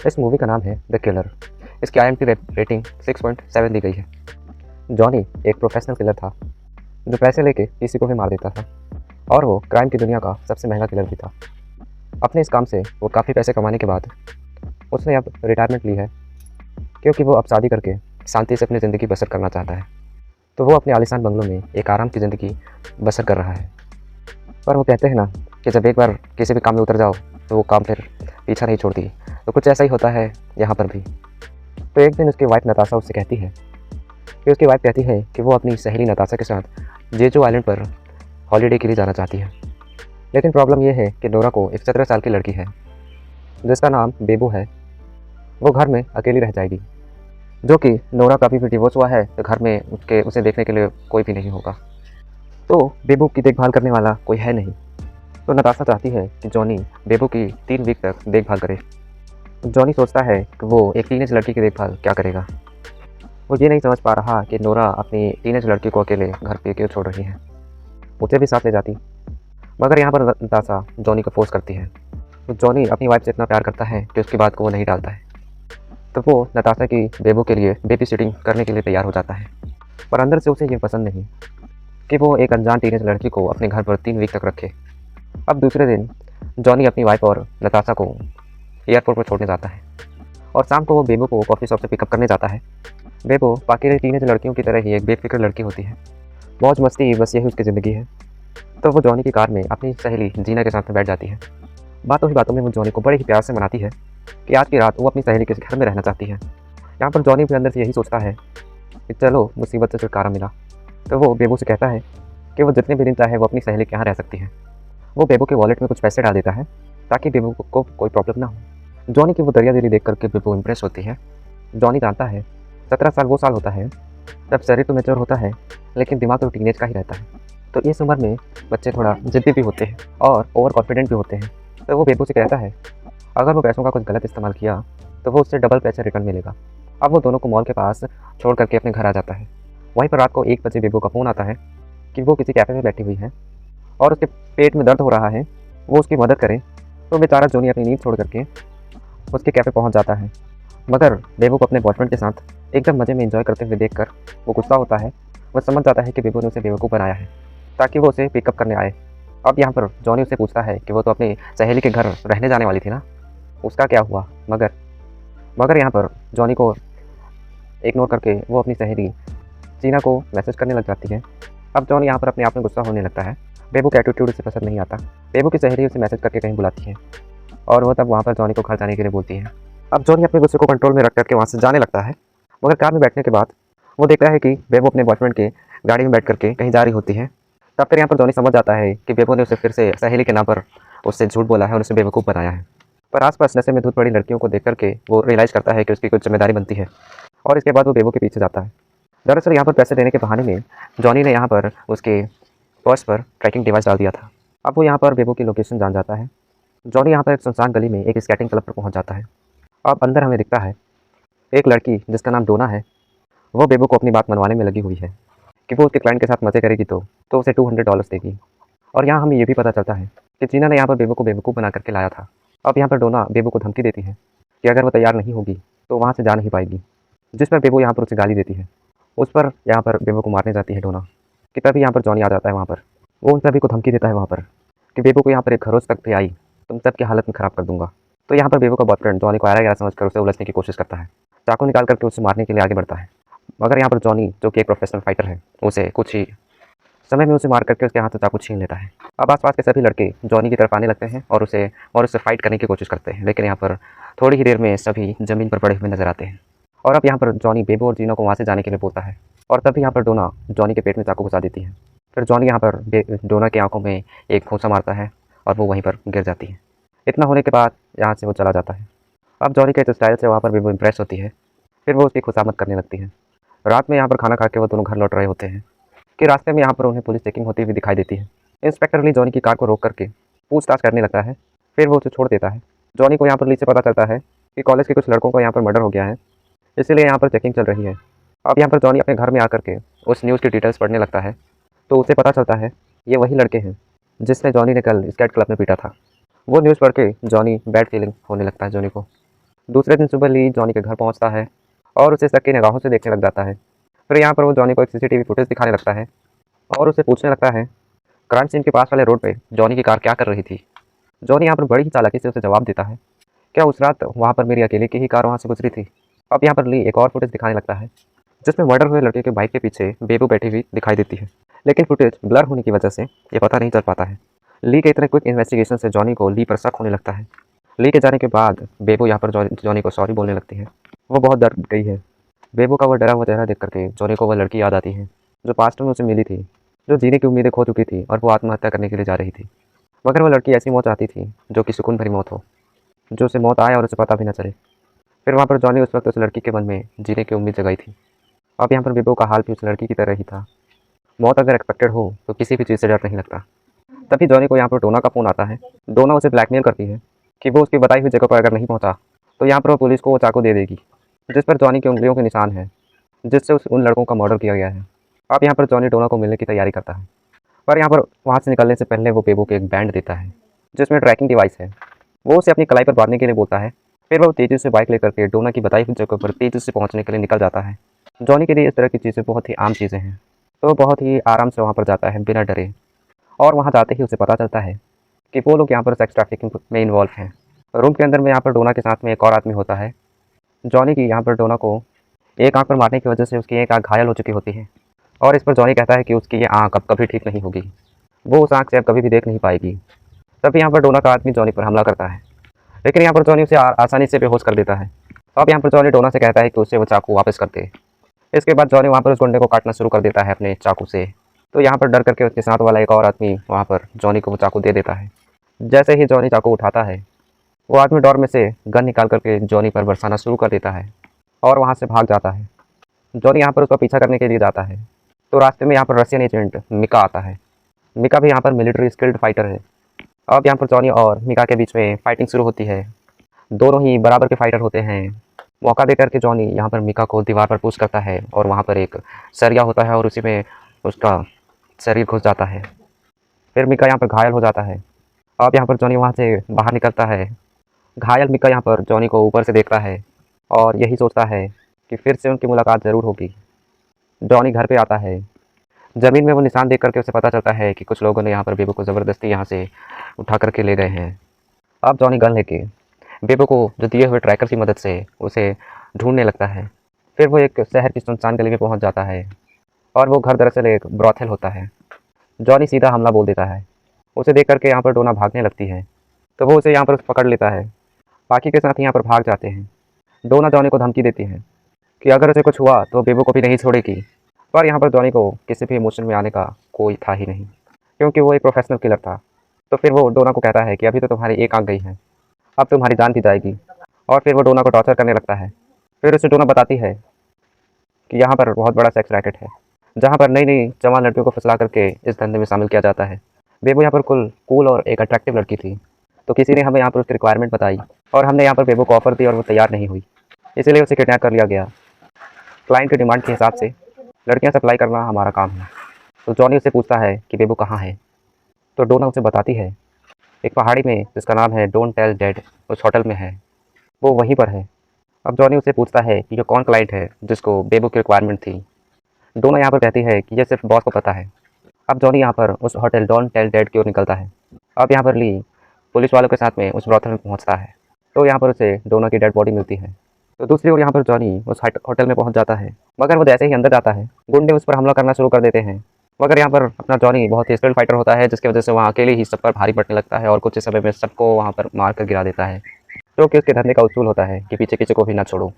इस मूवी का नाम है द किलर। इसकी IMDb रेटिंग 6.7 दी गई है। जॉनी एक प्रोफेशनल किलर था जो पैसे लेके किसी को भी मार देता था और वो क्राइम की दुनिया का सबसे महंगा किलर भी था। अपने इस काम से वो काफ़ी पैसे कमाने के बाद उसने अब रिटायरमेंट ली है क्योंकि वो अब शादी करके शांति से अपनी ज़िंदगी बसर करना चाहता है। तो वो अपने आलीशान बंगलों में एक आराम की ज़िंदगी बसर कर रहा है। पर वो कहते हैं ना कि जब एक बार किसी भी काम में उतर जाओ तो वो काम फिर पीछा नहीं छोड़ती। तो कुछ ऐसा ही होता है यहाँ पर भी। तो एक दिन उसकी वाइफ नताशा उससे कहती है कि वो अपनी सहेली नताशा के साथ जेजू आइलैंड पर हॉलीडे के लिए जाना चाहती है। लेकिन प्रॉब्लम यह है कि नोरा को एक 17 साल की लड़की है जिसका नाम बेबू है। वो घर में अकेली रह जाएगी, जो कि नोरा का भी डिवोर्स हुआ है तो घर में उसे देखने के लिए कोई भी नहीं होगा। तो बेबू की देखभाल करने वाला कोई है नहीं। तो नताशा चाहती है कि जॉनी बेबू की 3 वीक तक देखभाल करे। जॉनी सोचता है कि वो एक टीनेज लड़की की देखभाल क्या करेगा। वो ये नहीं समझ पा रहा कि नोरा अपनी टीनेज लड़की को अकेले घर पे क्यों छोड़ रही है। उसे भी साथ ले जाती, मगर यहाँ पर नताशा जॉनी को फोर्स करती है। तो जॉनी अपनी वाइफ से इतना प्यार करता है कि उसकी बात को वो नहीं टालता है। तो वो नताशा की बेबू के लिए बेबी सिटिंग करने के लिए तैयार हो जाता है। पर अंदर से उसे ये पसंद नहीं कि वो एक अनजान टीनेज लड़की को अपने घर पर 3 वीक तक रखे। अब दूसरे दिन जॉनी अपनी वाइफ और नताशा को एयरपोर्ट पर छोड़ने जाता है और शाम को वो बेबू को कॉफ़ी शॉप से पिकअप करने जाता है। बेबू बाकी टीनेज लड़कियों की तरह ही एक बेफिक्र लड़की होती है। मौज मस्ती बस यही उसकी ज़िंदगी है। तो वो जॉनी की कार में अपनी सहेली जीना के साथ में बैठ जाती है। बातों ही बातों में वो जॉनी को बड़े ही प्यार से मनाती है कि आज की रात वो अपनी सहेली के घर में रहना चाहती है। यहाँ पर जॉनी भी अंदर से यही सोचता है कि चलो मुसीबत से छुटकारा मिला। तो वो बेबू से कहता है कि वो जितने भी दिन चाहे वो अपनी सहेली के यहाँ रह सकती है। वो बेबू के वॉलेट में कुछ पैसे डाल देता है ताकि बेबू को कोई प्रॉब्लम ना हो। जॉनी की वो दरियादिली देख करके बेबू इम्प्रेस होती है। जॉनी जानता है 17 साल वो साल होता है जब शरीर तो मैच्योर होता है लेकिन दिमाग तो टीनेज का ही रहता है। तो इस उम्र में बच्चे थोड़ा जिद्दी भी होते हैं और ओवर कॉन्फिडेंट भी होते हैं। तो वो बेबू से कहता है अगर वो पैसों का कुछ गलत इस्तेमाल किया तो वो उससे डबल पैसे रिटर्न मिलेगा। अब वो दोनों को मॉल के पास छोड़ करके अपने घर आ जाता है। वहीं पर रात को 1 बजे बेबू का फ़ोन आता है कि वो किसी कैफ़े में बैठी हुई है और उसके पेट में दर्द हो रहा है, वो उसकी मदद करे। तो बेचारा जॉनी अपनी नींद छोड़ करके उसके कैफ़े पहुंच जाता है। मगर बेबू को अपने बॉयफ्रेंड के साथ एकदम मज़े में एंजॉय करते हुए देखकर वो गुस्सा होता है। वो समझ जाता है कि बेबू ने उसे बेवकूफ़ बनाया है ताकि वो उसे पिकअप करने आए। अब यहाँ पर जॉनी उससे पूछता है कि वो तो अपनी सहेली के घर रहने जाने वाली थी ना, उसका क्या हुआ। मगर यहाँ पर जॉनी को इग्नोर करके वो अपनी सहेली जीना को मैसेज करने लग जाती है। अब जॉनी यहाँ पर अपने आप में गुस्सा होने लगता है। बेबू का एटीट्यूड उसे पसंद नहीं आता। बेबू की सहेली उसे मैसेज करके कहीं बुलाती है और वो तब वहाँ पर जॉनी को घर जाने के लिए बोलती है। अब जॉनी अपने गुस्से को कंट्रोल में रख करके वहाँ से जाने लगता है। मगर कार में बैठने के बाद वो देखता है कि बेबू अपने बॉयफ्रेंड के गाड़ी में बैठ करके कहीं जा रही होती है। तब फिर यहाँ पर जॉनी समझ जाता है कि बेबू ने उसे फिर से सहेली के नाम पर उससे झूठ बोला है और उसे बेवकूफ़ बनाया है। पर आसपास नशे में धुत पड़ी लड़कियों को देख करके वो रियलाइज़ करता है कि उसकी कुछ जिम्मेदारी बनती है और इसके बाद वो बेबू के पीछे जाता है। दरअसल यहाँ पर पैसे देने के बहाने में जॉनी ने यहाँ पर उसके पर्स पर ट्रैकिंग डिवाइस डाल दिया था। अब वो यहाँ पर बेबू की लोकेशन जान जाता है। जॉनी यहाँ पर एक सुनसान गली में एक स्केटिंग क्लब पर पहुँच जाता है। अब अंदर हमें दिखता है एक लड़की जिसका नाम डोना है। वो बेबू को अपनी बात मनवाने में लगी हुई है कि वो उसके क्लाइंट के साथ मज़े करेगी तो उसे $200 देगी। और यहाँ हमें ये भी पता चलता है कि जीना ने यहाँ पर बेबू को बेवकूफ़ बना करके लाया था। अब यहाँ पर डोना बेबू को धमकी देती है कि अगर वो तैयार नहीं होगी तो वहाँ से जा नहीं पाएगी, जिस पर बेबू यहाँ पर उसे गाली देती है। उस पर यहाँ पर बेबू को मारने जाती है डोना कि तभी यहाँ पर जॉनी आ जाता है। वहाँ पर वो उन सभी को धमकी देता है वहाँ पर कि बेबू को यहाँ पर एक खरोच तक भी आई तुम सबकी हालत में ख़राब कर दूंगा। तो यहाँ पर बेबू का बॉयफ्रेंड जॉनी को आया गया समझकर उसे उलझने की कोशिश करता है। चाकू निकाल करके उसे मारने के लिए आगे बढ़ता है। मगर यहाँ पर जॉनी जो कि एक प्रोफेशनल फाइटर है उसे कुछ ही समय में उसे मार करके उसके हाथ से चाकू छीन लेता है। अब आसपास के सभी लड़के जॉनी की तरफ आने लगते हैं और उससे फाइट करने की कोशिश करते हैं। लेकिन यहाँ पर थोड़ी ही देर में सभी ज़मीन पर पड़े हुए नजर आते हैं। और अब यहाँ पर जॉनी बेबू और जीना को वहाँ से जाने के लिए बोलता है और तभी यहाँ पर डोना जॉनी के पेट में चाकू घुसा देती है। फिर जॉनी यहाँ पर डोना की आंखों में एक घूंसा मारता है और वो वहीं पर गिर जाती है। इतना होने के बाद यहाँ से वो चला जाता है। अब जॉनी के इस स्टाइल से वहाँ पर बेबू इम्प्रेस होती है। फिर वो उसकी खुशामद करने लगती है। रात में यहाँ पर खाना खा के वो दोनों घर लौट रहे होते हैं कि रास्ते में यहाँ पर उन्हें पुलिस चेकिंग होती हुई दिखाई देती है। इंस्पेक्टर ली जॉनी की कार को रोक करके पूछताछ करने लगता है। फिर वो उसे छोड़ देता है। जॉनी को यहाँ पर ली से पता चलता है कि कॉलेज के कुछ लड़कों का यहाँ पर मर्डर हो गया है, इसीलिए यहाँ पर चेकिंग चल रही है। अब यहाँ पर जॉनी अपने घर में आकर के उस न्यूज़ की डिटेल्स पढ़ने लगता है तो उसे पता चलता है ये वही लड़के हैं जिसने जॉनी ने कल स्केट क्लब में पीटा था। वो न्यूज़ पढ़ के जॉनी बैड फीलिंग होने लगता है जॉनी को। दूसरे दिन सुबह ली जॉनी के घर पहुंचता है और उसे शक की निगाहों से देखने लग जाता है। फिर यहाँ पर वो जॉनी को एक सीसीटीवी फुटेज दिखाने लगता है और उसे पूछने लगता है क्राइम सीन के पास वाले रोड पे जॉनी की कार क्या कर रही थी। जॉनी यहाँ पर बड़ी ही चालाकी से उसे जवाब देता है, क्या उस रात वहाँ पर मेरी अकेले की ही कार वहाँ से गुजरी थी। अब यहाँ पर ली एक और फुटेज दिखाने लगता है जिसमें मर्डर हुए लड़के के बाइक के पीछे बेबू बैठी हुई दिखाई देती है, लेकिन फुटेज ब्लर होने की वजह से ये पता नहीं चल पाता है। ली के इतने क्विक इन्वेस्टिगेशन से जॉनी को ली पर शक होने लगता है। ली के जाने के बाद बेबू यहाँ पर जॉनी को सॉरी बोलने लगती है। वो बहुत डर गई है। बेबू का वो डरा हुआ चेहरा देख करके जॉनी को वह लड़की याद आती है जो पास्ट में उसे मिली थी, जो जीने की उम्मीदें खो चुकी थी और वो आत्महत्या करने के लिए जा रही थी। मगर वो लड़की ऐसी मौत चाहती थी जो कि सुकून भरी मौत हो, जो उसे मौत आए और उसे पता भी न चले। फिर वहाँ पर जॉनी उस वक्त उस लड़की के मन में जीने की उम्मीद जगाई थी। अब यहाँ पर बेबू का हाल भी उस लड़की की तरह ही था। मौत अगर एक्सपेक्टेड हो तो किसी भी चीज़ से डर नहीं लगता। तभी जॉनी को यहाँ पर डोना का फ़ोन आता है। डोना उसे ब्लैकमेल करती है कि वो उसकी बताई हुई जगह पर अगर नहीं पहुँचा तो यहाँ पर वो पुलिस को वो चाकू दे देगी जिस पर जॉनी की उंगलियों के निशान है, जिससे उन लड़कों का मर्डर किया गया है। अब यहाँ पर जॉनी डोना को मिलने की तैयारी करता है, पर यहाँ पर वहाँ से निकलने से पहले वो बेबू को एक बैंड देता है जिसमें ट्रैकिंग डिवाइस है। वो उसे अपनी कलाई पर बांधने के लिए बोलता है। फिर वो तेज़ी से बाइक लेकर के डोना की बताई हुई जगह पर तेज़ी से पहुँचने के लिए निकल जाता है। जॉनी के लिए इस तरह की चीज़ें बहुत ही आम चीज़ें हैं, तो वो बहुत ही आराम से वहाँ पर जाता है बिना डरे। और वहाँ जाते ही उसे पता चलता है कि वो लोग यहाँ पर सेक्स ट्रैफिकिंग में इन्वॉल्व हैं। रूम के अंदर में यहाँ पर डोना के साथ में एक और आदमी होता है। जॉनी की यहाँ पर डोना को एक आंख पर मारने की वजह से उसकी एक आंख घायल हो चुकी होती है और इस पर जॉनी कहता है कि उसकी ये आंख अब कभी ठीक नहीं होगी, वो उस आंख से अब कभी भी देख नहीं पाएगी। तभी यहाँ पर डोना का आदमी जॉनी पर हमला करता है, लेकिन यहाँ पर जॉनी उसे आसानी से बेहोश कर देता है। अब यहाँ पर जॉनी डोना से कहता है कि उसे वो चाकू वापस कर दे। इसके बाद जॉनी वहाँ पर उस गुंडे को काटना शुरू कर देता है अपने चाकू से। तो यहाँ पर डर करके उसके साथ वाला एक और आदमी वहाँ पर जॉनी को वो चाकू दे देता है। जैसे ही जॉनी चाकू उठाता है, वो आदमी डोर में से गन निकाल करके जॉनी पर बरसाना शुरू कर देता है और वहाँ से भाग जाता है। जॉनी यहाँ पर उसका पीछा करने के लिए जाता है तो रास्ते में यहाँ पर रशियन एजेंट मिका आता है। मिका भी यहाँ पर मिलिट्री स्किल्ड फाइटर है। अब यहाँ पर जॉनी और मिका के बीच में फाइटिंग शुरू होती है। दोनों ही बराबर के फाइटर होते हैं। मौका देकर के जॉनी यहाँ पर मिका को दीवार पर पुश करता है और वहाँ पर एक सरिया होता है और उसी में उसका शरीर घुस जाता है। फिर मिका यहाँ पर घायल हो जाता है। अब यहाँ पर जॉनी वहाँ से बाहर निकलता है। घायल मिका यहाँ पर जॉनी को ऊपर से देखता है और यही सोचता है कि फिर से उनकी मुलाकात ज़रूर होगी। जॉनी घर पे आता है। ज़मीन में वो निशान देख करके उसे पता चलता है कि कुछ लोगों ने यहाँ पर बेबू को ज़बरदस्ती यहाँ से उठा करके ले गए हैं। अब जॉनी गन लेके बेबू को जो दिए हुए ट्रैकर की मदद से उसे ढूंढने लगता है। फिर वो एक शहर की सुनसान गली में पहुँच जाता है और वो घर दरअसल एक ब्रॉथल होता है। जॉनी सीधा हमला बोल देता है। उसे देख करके यहाँ पर डोना भागने लगती है तो वो उसे यहाँ पर पकड़ लेता है। बाकी के साथ यहाँ पर भाग जाते हैं। डोना जॉनी को धमकी देती है कि अगर उसे कुछ हुआ तो बेबू को भी नहीं छोड़ेगी। पर यहाँ पर जॉनी को किसी भी इमोशन में आने का कोई था ही नहीं, क्योंकि वो एक प्रोफेशनल किलर था। तो फिर वो डोना को कहता है कि अभी तो तुम्हारी एक आंख गई है, अब तुम्हारी जान भी जाएगी। और फिर वो डोना को टॉर्चर करने लगता है। फिर उसे डोना बताती है कि यहाँ पर बहुत बड़ा सेक्स रैकेट है जहाँ पर नई नई जवान लड़कियों को फंसला करके इस धंधे में शामिल किया जाता है। बेबू यहाँ पर कूल और एक अट्रैक्टिव लड़की थी, तो किसी ने हमें यहाँ पर उसकी रिक्वायरमेंट बताई और हमने यहाँ पर बेबू को ऑफर दी और वो तैयार नहीं हुई, इसीलिए उसे किडनैप कर लिया गया। क्लाइंट की डिमांड के हिसाब से लड़कियां सप्लाई करना हमारा काम है। तो जॉनी उससे पूछता है कि बेबू कहाँ है, तो डोना उसे बताती है एक पहाड़ी में जिसका नाम है डोंट टेल डैड, उस होटल में है, वो वहीं पर है। अब जॉनी उससे पूछता है कि ये कौन क्लाइंट है जिसको बेबू की रिक्वायरमेंट थी। डोना यहाँ पर कहती है कि यह सिर्फ बॉस को पता है। अब जॉनी यहाँ पर उस होटल डोंट टेल डैड की ओर निकलता है। अब यहाँ पर ली पुलिस वालों के साथ में उस ब्रॉथल में पहुँचता है तो यहाँ पर उसे डोना की डेड बॉडी मिलती है। तो दूसरी ओर यहाँ पर जॉनी उस होटल में पहुँच जाता है, मगर वो जैसे ही अंदर जाता है गुंडे उस पर हमला करना शुरू कर देते हैं। मगर यहाँ पर अपना जॉनी बहुत ही स्किल्ड फाइटर होता है, जिसकी वजह से वहाँ अकेले ही सब पर भारी पड़ने लगता है और कुछ ही समय में सबको वहाँ पर मार कर गिरा देता है, जो कि उसके धंधे का उसूल होता है कि पीछे किसी को भी ना छोड़ो।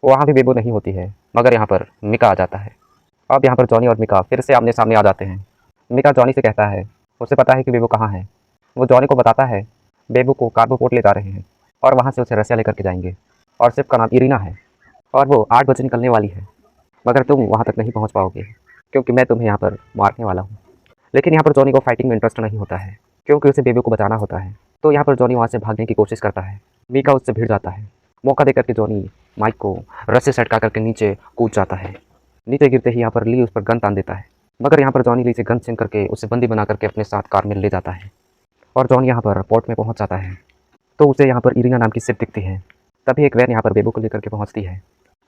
वहाँ भी बेबू नहीं होती है, मगर यहाँ पर मिका आ जाता है। अब यहाँ पर जॉनी और मिका फिर से आमने सामने आ जाते हैं। मिका जॉनी से कहता है, उसे पता है कि बेबू कहाँ है। वो जॉनी को बताता है बेबू को कार्गोपोर्ट ले जा रहे हैं और वहाँ से उसे रसिया लेकर के जाएंगे और सिर्फ का नाम इरीना है और वो 8 बजे निकलने वाली है, मगर तुम वहाँ तक नहीं पहुँच पाओगे क्योंकि मैं तुम्हें यहाँ पर मारने वाला हूँ। लेकिन यहाँ पर जॉनी को फाइटिंग में इंटरेस्ट नहीं होता है क्योंकि उसे बेबी को बचाना होता है। तो यहाँ पर जॉनी वहाँ से भागने की कोशिश करता है। मीका उससे भिड़ जाता है। मौका देकर के जॉनी माइक को रस्से से अटका करके नीचे कूद जाता है। नीचे गिरते ही यहाँ पर ली उस पर गन तान देता है, मगर यहाँ पर जॉनी ली से गन छीन करके उसे बंदी बना करके अपने साथ कार में ले जाता है और जॉनी यहाँ पर पोर्ट में पहुँच जाता है। तो उसे यहाँ पर इरीना नाम की शिप दिखती है। तभी एक वैन यहाँ पर बेबो को लेकर के पहुँचती है।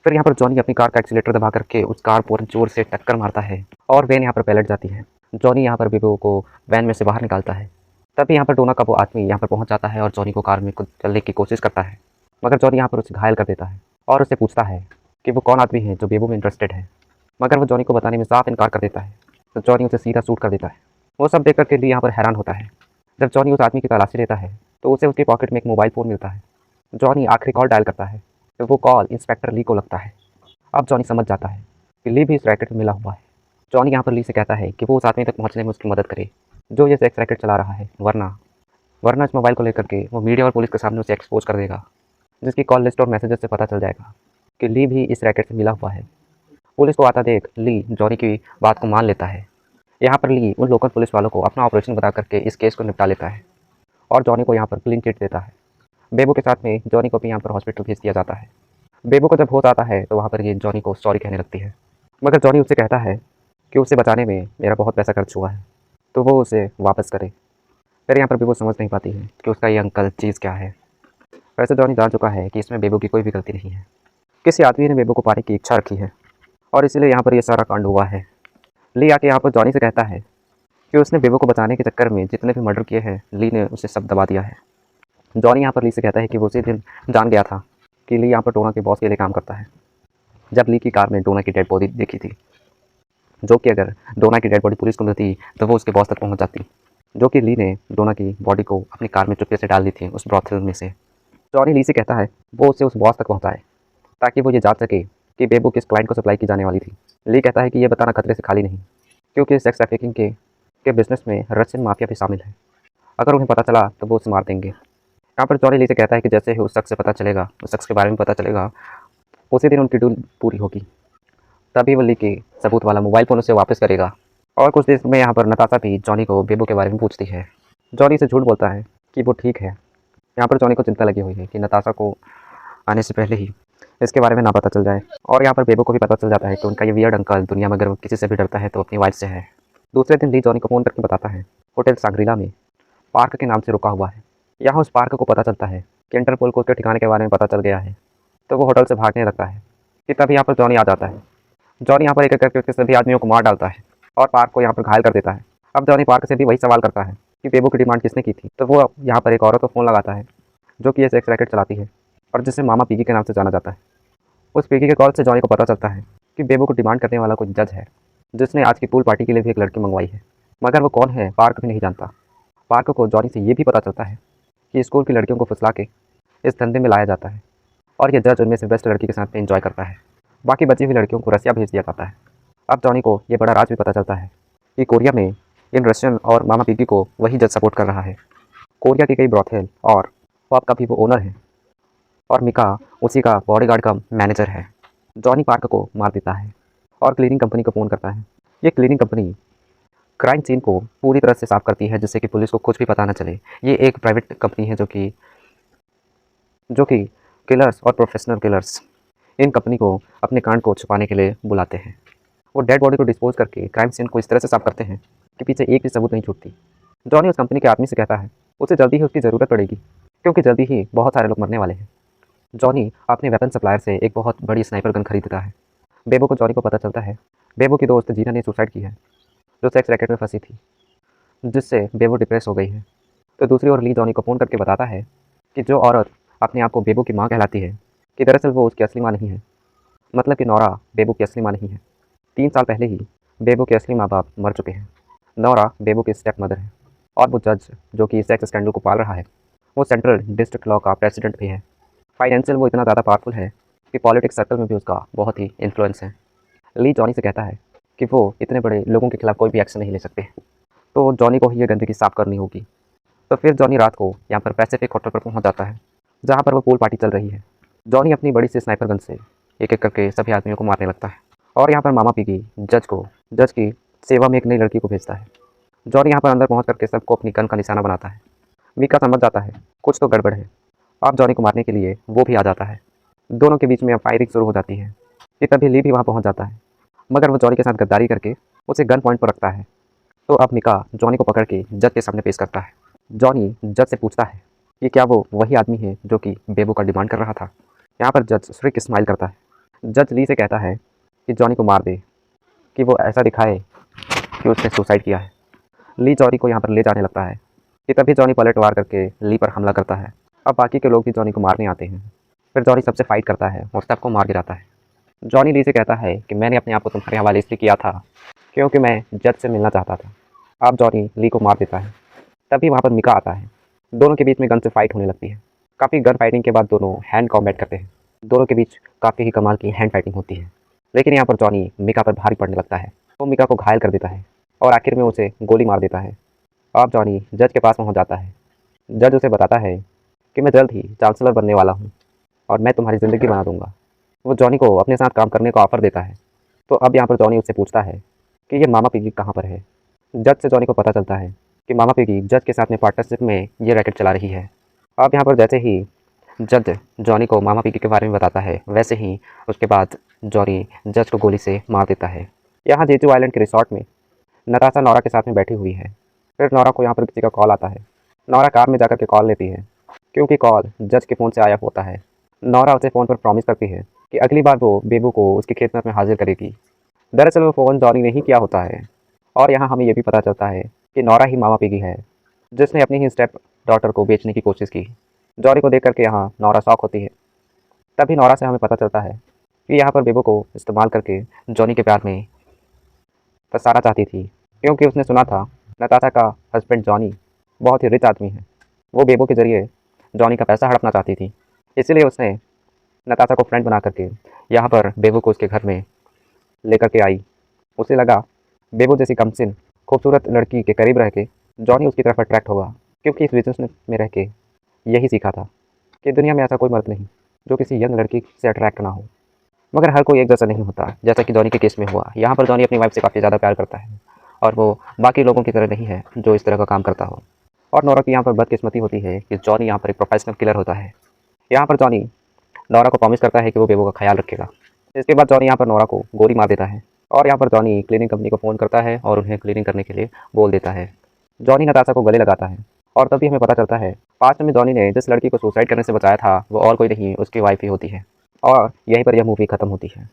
फिर यहाँ पर जॉनी अपनी कार का एक्सीलेटर दबा करके उस कार पर जोर से टक्कर मारता है और वैन यहाँ पर पलट जाती है। जॉनी यहाँ पर बेबो को वैन में से बाहर निकालता है। तभी यहाँ पर डोना का वो आदमी यहाँ पर पहुँच जाता है और जॉनी को कार में कुछ चलने की कोशिश करता है, मगर जॉनी यहाँ पर उसे घायल कर देता है और उससे पूछता है कि वो कौन आदमी है जो बेबो में इंटरेस्टेड है, मगर वो जॉनी को बताने में साफ इनकार कर देता है। तो जॉनी उसे सीधा शूट कर देता है। वो सब देख करके ली यहाँ पर हैरान होता है। जब जॉनी उस आदमी की तलाशी लेता है तो उसे उसके पॉकेट में एक मोबाइल फ़ोन मिलता है। जॉनी आखिरी कॉल डायल करता है तो वो कॉल इंस्पेक्टर ली को लगता है। अब जॉनी समझ जाता है कि ली भी इस रैकेट में मिला हुआ है। जॉनी यहाँ पर ली से कहता है कि वो उस आदमी तक पहुँचने में उसकी मदद करे जो ये सेक्स रैकेट चला रहा है, वरना इस मोबाइल को लेकर के वो मीडिया और पुलिस के सामने उसे एक्सपोज कर देगा, जिसकी कॉल लिस्ट और मैसेजेस से पता चल जाएगा कि ली भी इस रैकेट से मिला हुआ है। पुलिस को आता देख ली जॉनी की बात को मान लेता है। यहाँ पर ली उन लोकल पुलिस वालों को अपना ऑपरेशन बता करके इस केस को निपटा लेता है और जॉनी को यहाँ पर क्लीन चिट देता है। बेबो के साथ में जॉनी को भी यहाँ पर हॉस्पिटल भेज दिया जाता है। बेबो को जब होश आता है तो वहाँ पर ये जॉनी को सॉरी कहने लगती है, मगर जॉनी उससे कहता है कि उसे बचाने में मेरा बहुत पैसा खर्च हुआ है तो वो उसे वापस करे। फिर यहाँ पर बेबो समझ नहीं पाती है कि उसका ये अंकल चीज़ क्या है। वैसे जॉनी जान चुका है कि इसमें बेबो की कोई भी गलती नहीं है, किसी आदमी ने बेबो को पाने की इच्छा रखी है और इसीलिए यहाँ पर ये सारा कांड हुआ है। ली आके यहाँ पर जॉनी से कहता है कि उसने बेबो को बचाने के चक्कर में जितने भी मर्डर किए हैं ली ने उसे सब दबा दिया है। जॉनी यहाँ पर ली से कहता है कि वो उसी दिन जान गया था कि ली यहाँ पर डोना के बॉस के लिए काम करता है, जब ली की कार में डोना की डेड बॉडी देखी थी, जो कि अगर डोना की डेड बॉडी पुलिस को मिलती तो वो उसके बॉस तक पहुँच जाती, जो कि ली ने डोना की बॉडी को अपनी कार में चुपके से डाल दी थी उस ब्रॉथल में से। जॉनी ली से कहता है वो उसे उस बॉस तक पहुँचाए ताकि वो ये जान सके कि बेबो किस क्लाइंट को सप्लाई की जाने वाली थी। ली कहता है कि ये बताना खतरे से खाली नहीं, क्योंकि सेक्स ट्रैफिकिंग के बिजनेस में रशियन माफिया भी शामिल है। अगर उन्हें पता चला तो वो उसे मार देंगे। यहाँ पर जॉनी ली से कहता है कि जैसे ही उस शख्स से पता चलेगा, उस शख्स के बारे में पता चलेगा, उसी दिन उनकी डील पूरी होगी। तभी वो ली के सबूत वाला मोबाइल फ़ोन उसे वापस करेगा। और कुछ देर में यहाँ पर नताशा भी जॉनी को बेबो के बारे में पूछती है। जॉनी से झूठ बोलता है कि वो ठीक है। यहाँ पर जॉनी को चिंता लगी हुई है कि नताशा को आने से पहले ही इसके बारे में ना पता चल जाए। और यहाँ पर बेबो को भी पता चल जाता है कि उनका ये वियर्ड अंकल दुनिया में अगर वो किसी से भी डरता है तो अपनी वाइफ से है। दूसरे दिन ली जॉनी को फ़ोन करके बताता है होटल सांग्रीला में पार्क के नाम से रुका हुआ है। यहाँ उस पार्क को पता चलता है कि इंटरपोल को उसके ठिकाने के बारे में पता चल गया है, तो वो होटल से भागने लगता है कि तभी यहाँ पर जॉनी आ जाता है। जॉनी यहाँ पर एक एक करके उसके सभी आदमियों को मार डालता है और पार्क को यहाँ पर घायल कर देता है। अब जॉनी पार्क से भी वही सवाल करता है कि बेबो की डिमांड किसने की थी, तो वो यहाँ पर एक औरत को फ़ोन लगाता है जो कि ये सेक्स रैकेट चलाती है और जिसे मामा पिगी के नाम से जाना जाता है। उस पिगी के कॉल से जॉनी को पता चलता है कि बेबो को डिमांड करने वाला कोई जज है जिसने आज की पूल पार्टी के लिए भी एक लड़की मंगवाई है, मगर वो कौन है पार्क भी नहीं जानता। पार्क को जॉनी से ये भी पता चलता है कि स्कूल की लड़कियों को फुसला के इस धंधे में लाया जाता है और ये जज उनमें से बेस्ट लड़की के साथ में एंजॉय करता है। बाकी बची हुई लड़कियों को रसिया भेज दिया जाता है। अब जॉनी को ये बड़ा राज भी पता चलता है कि कोरिया में इन रशियन और मामा पिगी को वही जज सपोर्ट कर रहा है। कोरिया की कई ब्रॉथेल और पब का भी वो ओनर है और मिका उसी का बॉडीगार्ड का मैनेजर है। जॉनी पार्क को मार देता है और क्लीनिंग कंपनी को फ़ोन करता है। ये क्लीनिंग कंपनी क्राइम सीन को पूरी तरह से साफ़ करती है जिससे कि पुलिस को कुछ भी पता न चले। ये एक प्राइवेट कंपनी है जो कि किलर्स और प्रोफेशनल किलर्स इन कंपनी को अपने कांड को छुपाने के लिए बुलाते हैं। वो डेड बॉडी को डिस्पोज करके क्राइम सीन को इस तरह से साफ करते हैं कि पीछे एक भी सबूत नहीं छूटती। जॉनी उस कंपनी के आदमी से कहता है उसे जल्दी ही उसकी ज़रूरत पड़ेगी क्योंकि जल्दी ही बहुत सारे लोग मरने वाले हैं। जॉनी अपने वेपन सप्लायर से एक बहुत बड़ी स्नाइपर गन खरीदता है। बेबो को जॉनी को पता चलता है बेबो की दोस्त जीना ने सुसाइड की है, जो सेक्स रैकेट में फंसी थी, जिससे बेबो डिप्रेस हो गई है। तो दूसरी ओर ली जॉनी को फ़ोन करके बताता है कि जो औरत अपने आप को बेबो की माँ कहलाती है कि दरअसल वो उसकी असली माँ नहीं है, मतलब कि नौरा बेबो की असली माँ नहीं है। 3 साल पहले ही बेबो के असली माँ बाप मर चुके हैं। नौरा बेबो की स्टेप मदर है और वो जज जो कि सेक्स स्कैंडल को पाल रहा है वो सेंट्रल डिस्ट्रिक्ट लॉ का प्रेसिडेंट भी है। फाइनेंशियल वो इतना ज़्यादा पावरफुल है कि पॉलिटिक्स सर्कल में भी उसका बहुत ही इन्फ्लुएंस है। ली जॉनी से कहता है कि वो इतने बड़े लोगों के खिलाफ कोई भी एक्शन नहीं ले सकते, तो जॉनी को ही ये गंदगी साफ़ करनी होगी। तो फिर जॉनी रात को यहाँ पर पैसिफिक होटल पर पहुँच जाता है जहाँ पर वो पूल पार्टी चल रही है। जॉनी अपनी बड़ी सी स्नाइपर गन से एक एक करके सभी आदमियों को मारने लगता है और यहाँ पर मामा पिगी जज की सेवा में एक नई लड़की को भेजता है। जॉनी यहाँ पर अंदर पहुँच करके सबको अपनी गन का निशाना बनाता है। मीका समझ जाता है कुछ तो गड़बड़ है। अब जॉनी को मारने के लिए वो भी आ जाता है। दोनों के बीच में अब फायरिंग शुरू हो जाती है कि तभी ली भी वहाँ पहुँच जाता है, मगर वो जॉनी के साथ गद्दारी करके उसे गन पॉइंट पर रखता है। तो अब मीका जॉनी को पकड़ के जज के सामने पेश करता है। जॉनी जज से पूछता है कि क्या वो वही आदमी है जो कि बेबो का डिमांड कर रहा था। यहाँ पर जज श्रिक स्माइल करता है। जज ली से कहता है कि जॉनी को मार दे, कि वो ऐसा दिखाए कि उसने सुसाइड किया है। ली जॉनी को यहाँ पर ले जाने लगता है कि तभी जॉनी पलटवार करके ली पर हमला करता है। अब बाकी के लोग भी जॉनी को मारने आते हैं। फिर जॉनी सबसे फाइट करता है और सबको मार गिराता है। जॉनी ली से कहता है कि मैंने अपने आप को तुम्हारे हवाले इसलिए किया था क्योंकि मैं जज से मिलना चाहता था। अब जॉनी ली को मार देता है। तभी वहाँ पर मिका आता है। दोनों के बीच में गन से फाइट होने लगती है। काफ़ी गन फाइटिंग के बाद दोनों हैंड कॉम्बैट करते हैं। दोनों के बीच काफ़ी ही कमाल की हैंड फाइटिंग होती है। लेकिन यहाँ पर जॉनी मिका पर भारी पड़ने लगता है। वो मिका को घायल कर देता है और आखिर में उसे गोली मार देता है। अब जॉनी जज के पास पहुँच जाता है। जज उसे बताता है कि मैं जल्द ही चांसलर बनने वाला हूँ और मैं तुम्हारी ज़िंदगी बना दूंगा। वो जॉनी को अपने साथ काम करने का ऑफ़र देता है। तो अब यहाँ पर जॉनी उससे पूछता है कि ये मामा पिगी कहाँ पर है। जज से जॉनी को पता चलता है कि मामा पिगी जज के साथ में पार्टनरशिप में ये रैकेट चला रही है। अब यहाँ पर जैसे ही जज जॉनी को मामा पिगी के बारे में बताता है, वैसे ही उसके बाद जॉनी जज को गोली से मार देता है। यहाँ जेजू आइलैंड के रिसॉर्ट में नताशा नौरा के साथ में बैठी हुई है। फिर नौरा को यहाँ पर किसी का कॉल आता है। नौरा कार में जाकर के कॉल लेती है क्योंकि कॉल जज के फ़ोन से आया होता है। नौरा उसे फ़ोन पर प्रॉमिस करती है कि अगली बार वो बेबू को उसकी खिदमत में हाजिर करेगी। दरअसल वो फ़ोन जॉनी ने ही किया होता है। और यहाँ हमें ये भी पता चलता है कि नौरा ही मामा पिगी है जिसने अपनी ही स्टेप डॉटर को बेचने की कोशिश की। जॉनी को देख करके यहाँ नौरा शॉक होती है। तभी नौरा से हमें पता चलता है कि यहाँ पर बेबू को इस्तेमाल करके जॉनी के प्यार में फंसाना चाहती थी, क्योंकि उसने सुना था नताशा का हस्बैंड जॉनी बहुत ही रिच आदमी है। वो बेबू के ज़रिए जॉनी का पैसा हड़पना चाहती थी। इसीलिए उसने नताशा को फ्रेंड बना करके यहाँ पर बेबू को उसके घर में लेकर के आई। उसे लगा बेबू जैसी कमसिन खूबसूरत लड़की के करीब रह के जॉनी उसकी तरफ अट्रैक्ट होगा, क्योंकि इस बिजनेस में रह के यही सीखा था कि दुनिया में ऐसा कोई मर्द नहीं जो किसी यंग लड़की से अट्रैक्ट ना हो। मगर हर कोई एक जैसा नहीं होता, जैसा कि जॉनी के केस में हुआ। यहाँ पर जॉनी अपनी वाइफ से काफ़ी ज़्यादा प्यार करता है और वो बाकी लोगों की तरह नहीं है जो इस तरह का काम करता हो। और नौरा की यहाँ पर बदकिस्मती होती है कि जॉनी यहाँ पर एक प्रोफेशनल किलर होता है। यहाँ पर जॉनी नौरा को प्रॉमिस करता है कि वो बेबू का ख्याल रखेगा। इसके बाद जॉनी यहाँ पर नौरा को गोली मार देता है और यहाँ पर जॉनी क्लीनिंग कंपनी को फ़ोन करता है और उन्हें क्लीनिंग करने के लिए बोल देता है। जॉनी नताशा को गले लगाता है और तभी हमें पता चलता है पास्ट में जॉनी ने जिस लड़की को सुसाइड करने से बचाया था वो और कोई नहीं, उसकी वाइफ ही होती है। और यहीं पर यह मूवी ख़त्म होती है।